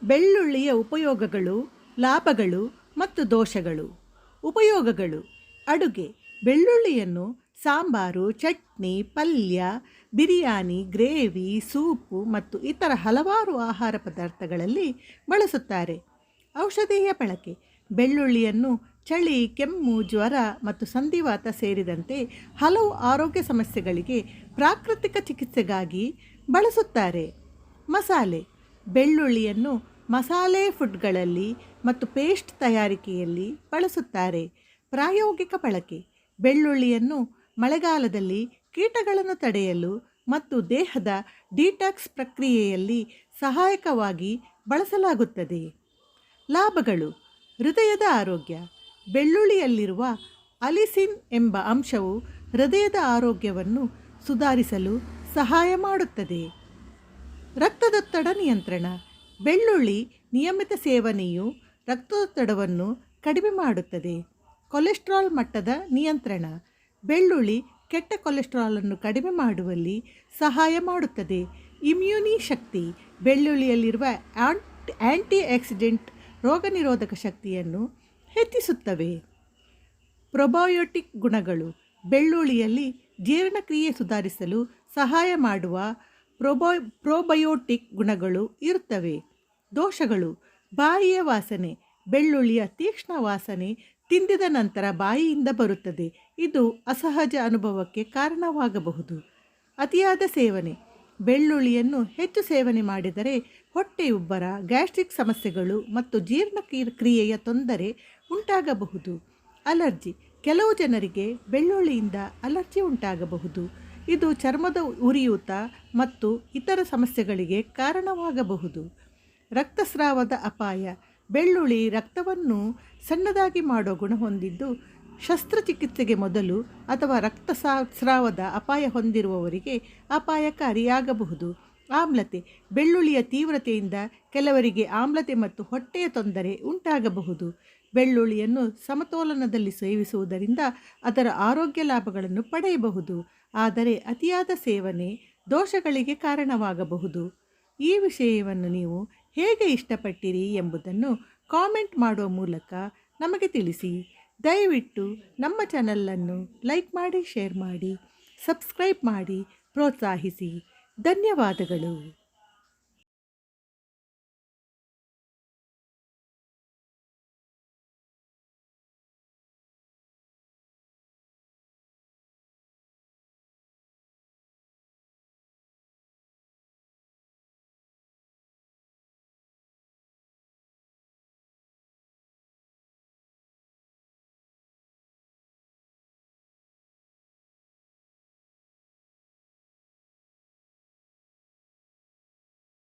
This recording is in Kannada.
ಬೆಳ್ಳುಳ್ಳಿಯ ಉಪಯೋಗಗಳು, ಲಾಭಗಳು ಮತ್ತು ದೋಷಗಳು. ಉಪಯೋಗಗಳು: ಅಡುಗೆ. ಬೆಳ್ಳುಳ್ಳಿಯನ್ನು ಸಾಂಬಾರು, ಚಟ್ನಿ, ಪಲ್ಯ, ಬಿರಿಯಾನಿ, ಗ್ರೇವಿ, ಸೂಪು ಮತ್ತು ಇತರ ಹಲವಾರು ಆಹಾರ ಪದಾರ್ಥಗಳಲ್ಲಿ ಬಳಸುತ್ತಾರೆ. ಔಷಧೀಯ ಬಳಕೆ: ಬೆಳ್ಳುಳ್ಳಿಯನ್ನು ಚಳಿ, ಕೆಮ್ಮು, ಜ್ವರ ಮತ್ತು ಸಂಧಿವಾತ ಸೇರಿದಂತೆ ಹಲವು ಆರೋಗ್ಯ ಸಮಸ್ಯೆಗಳಿಗೆ ಪ್ರಾಕೃತಿಕ ಚಿಕಿತ್ಸೆಗಾಗಿ ಬಳಸುತ್ತಾರೆ. ಮಸಾಲೆ: ಬೆಳ್ಳುಳ್ಳಿಯನ್ನು ಮಸಾಲೆ ಫುಡ್ಗಳಲ್ಲಿ ಮತ್ತು ಪೇಸ್ಟ್ ತಯಾರಿಕೆಯಲ್ಲಿ ಬಳಸುತ್ತಾರೆ. ಪ್ರಾಯೋಗಿಕ ಬಳಕೆ: ಬೆಳ್ಳುಳ್ಳಿಯನ್ನು ಮಳೆಗಾಲದಲ್ಲಿ ಕೀಟಗಳನ್ನು ತಡೆಯಲು ಮತ್ತು ದೇಹದ ಡಿಟಾಕ್ಸ್ ಪ್ರಕ್ರಿಯೆಯಲ್ಲಿ ಸಹಾಯಕವಾಗಿ ಬಳಸಲಾಗುತ್ತದೆ. ಲಾಭಗಳು: ಹೃದಯದ ಆರೋಗ್ಯ: ಬೆಳ್ಳುಳ್ಳಿಯಲ್ಲಿರುವ ಅಲಿಸಿನ್ ಎಂಬ ಅಂಶವು ಹೃದಯದ ಆರೋಗ್ಯವನ್ನು ಸುಧಾರಿಸಲು ಸಹಾಯ ಮಾಡುತ್ತದೆ. ರಕ್ತದೊತ್ತಡ ನಿಯಂತ್ರಣ: ಬೆಳ್ಳುಳ್ಳಿ ನಿಯಮಿತ ಸೇವನೆಯು ರಕ್ತದೊತ್ತಡವನ್ನು ಕಡಿಮೆ ಮಾಡುತ್ತದೆ. ಕೊಲೆಸ್ಟ್ರಾಲ್ ಮಟ್ಟದ ನಿಯಂತ್ರಣ: ಬೆಳ್ಳುಳ್ಳಿ ಕೆಟ್ಟ ಕೊಲೆಸ್ಟ್ರಾಲನ್ನು ಕಡಿಮೆ ಮಾಡುವಲ್ಲಿ ಸಹಾಯ ಮಾಡುತ್ತದೆ. ಇಮ್ಯುನಿ ಶಕ್ತಿ: ಬೆಳ್ಳುಳ್ಳಿಯಲ್ಲಿರುವ ಆಂಟಿ ಆಕ್ಸಿಡೆಂಟ್ ರೋಗನಿರೋಧಕ ಶಕ್ತಿಯನ್ನು ಹೆಚ್ಚಿಸುತ್ತವೆ. ಪ್ರೊಬಯೋಟಿಕ್ ಗುಣಗಳು: ಬೆಳ್ಳುಳ್ಳಿಯಲ್ಲಿ ಜೀರ್ಣಕ್ರಿಯೆ ಸುಧಾರಿಸಲು ಸಹಾಯ ಮಾಡುವ ಪ್ರೊಬಯೋಟಿಕ್ ಗುಣಗಳು ಇರುತ್ತವೆ. ದೋಷಗಳು: ಬಾಯಿಯ ವಾಸನೆ: ಬೆಳ್ಳುಳ್ಳಿಯ ತೀಕ್ಷ್ಣ ವಾಸನೆ ತಿಂದಿದ ನಂತರ ಬಾಯಿಯಿಂದ ಬರುತ್ತದೆ. ಇದು ಅಸಹಜ ಅನುಭವಕ್ಕೆ ಕಾರಣವಾಗಬಹುದು. ಅತಿಯಾದ ಸೇವನೆ: ಬೆಳ್ಳುಳ್ಳಿಯನ್ನು ಹೆಚ್ಚು ಸೇವನೆ ಮಾಡಿದರೆ ಹೊಟ್ಟೆಯುಬ್ಬರ, ಗ್ಯಾಸ್ಟ್ರಿಕ್ ಸಮಸ್ಯೆಗಳು ಮತ್ತು ಜೀರ್ಣಕ್ರಿಯೆಯ ತೊಂದರೆ ಉಂಟಾಗಬಹುದು. ಅಲರ್ಜಿ: ಕೆಲವು ಜನರಿಗೆ ಬೆಳ್ಳುಳ್ಳಿಯಿಂದ ಅಲರ್ಜಿ ಉಂಟಾಗಬಹುದು. ಇದು ಚರ್ಮದ ಉರಿಯೂತ ಮತ್ತು ಇತರ ಸಮಸ್ಯೆಗಳಿಗೆ ಕಾರಣವಾಗಬಹುದು. ರಕ್ತಸ್ರಾವದ ಅಪಾಯ: ಬೆಳ್ಳುಳ್ಳಿ ರಕ್ತವನ್ನು ಸಣ್ಣದಾಗಿ ಮಾಡುವ ಗುಣ ಹೊಂದಿದ್ದು, ಶಸ್ತ್ರಚಿಕಿತ್ಸೆಗೆ ಮೊದಲು ಅಥವಾ ರಕ್ತಸ್ರಾವದ ಅಪಾಯ ಹೊಂದಿರುವವರಿಗೆ ಅಪಾಯಕಾರಿಯಾಗಬಹುದು. ಆಮ್ಲತೆ: ಬೆಳ್ಳುಳ್ಳಿಯ ತೀವ್ರತೆಯಿಂದ ಕೆಲವರಿಗೆ ಆಮ್ಲತೆ ಮತ್ತು ಹೊಟ್ಟೆಯ ತೊಂದರೆ ಉಂಟಾಗಬಹುದು. ಬೆಳ್ಳುಳ್ಳಿಯನ್ನು ಸಮತೋಲನದಲ್ಲಿ ಸೇವಿಸುವುದರಿಂದ ಅದರ ಆರೋಗ್ಯ ಲಾಭಗಳನ್ನು ಪಡೆಯಬಹುದು, ಆದರೆ ಅತಿಯಾದ ಸೇವನೆ ದೋಷಗಳಿಗೆ ಕಾರಣವಾಗಬಹುದು. ಈ ವಿಷಯವನ್ನು ನೀವು ಹೇಗೆ ಇಷ್ಟಪಟ್ಟಿರಿ ಎಂಬುದನ್ನು ಕಾಮೆಂಟ್ ಮಾಡುವ ಮೂಲಕ ನಮಗೆ ತಿಳಿಸಿ. ದಯವಿಟ್ಟು ನಮ್ಮ ಚಾನಲನ್ನು ಲೈಕ್ ಮಾಡಿ, ಶೇರ್ ಮಾಡಿ, ಸಬ್ಸ್ಕ್ರೈಬ್ ಮಾಡಿ ಪ್ರೋತ್ಸಾಹಿಸಿ. ಧನ್ಯವಾದಗಳು.